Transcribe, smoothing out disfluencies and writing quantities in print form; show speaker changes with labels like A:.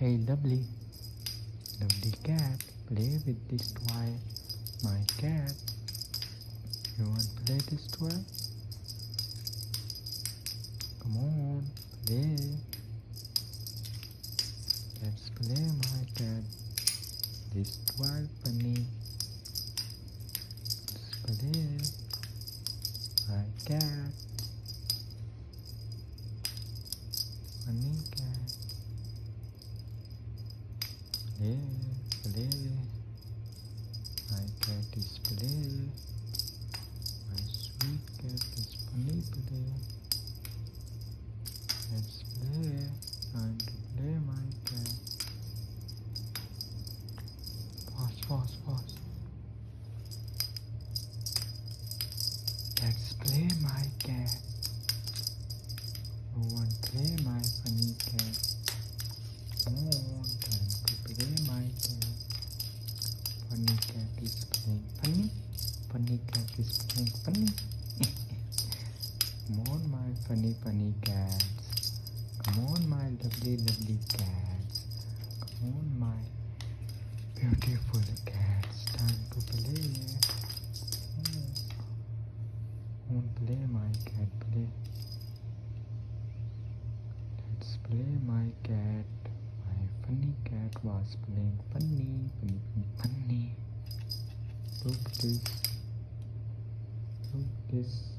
A: Hey, lovely cat, play with this toy. My cat, you want to play this toy? Come on, play. Let's play, my cat. This toy funny. Let's play, my cat. Funny cat. Play, play. My cat is play. My sweet cat is funny play. Let's play. Time to play, my cat. Fast, fast, fast. Let's play, my cat. You want to play, my funny cat? Come on, time to play, my cat. Funny cat is playing funny. Funny cat is playing funny. Come on, my funny cats. Come on, my lovely cats. Come on, my beautiful cats. Time to play. Come on, play, my cat, play. Let's play, my cat. My funny cat was playing funny. Look this.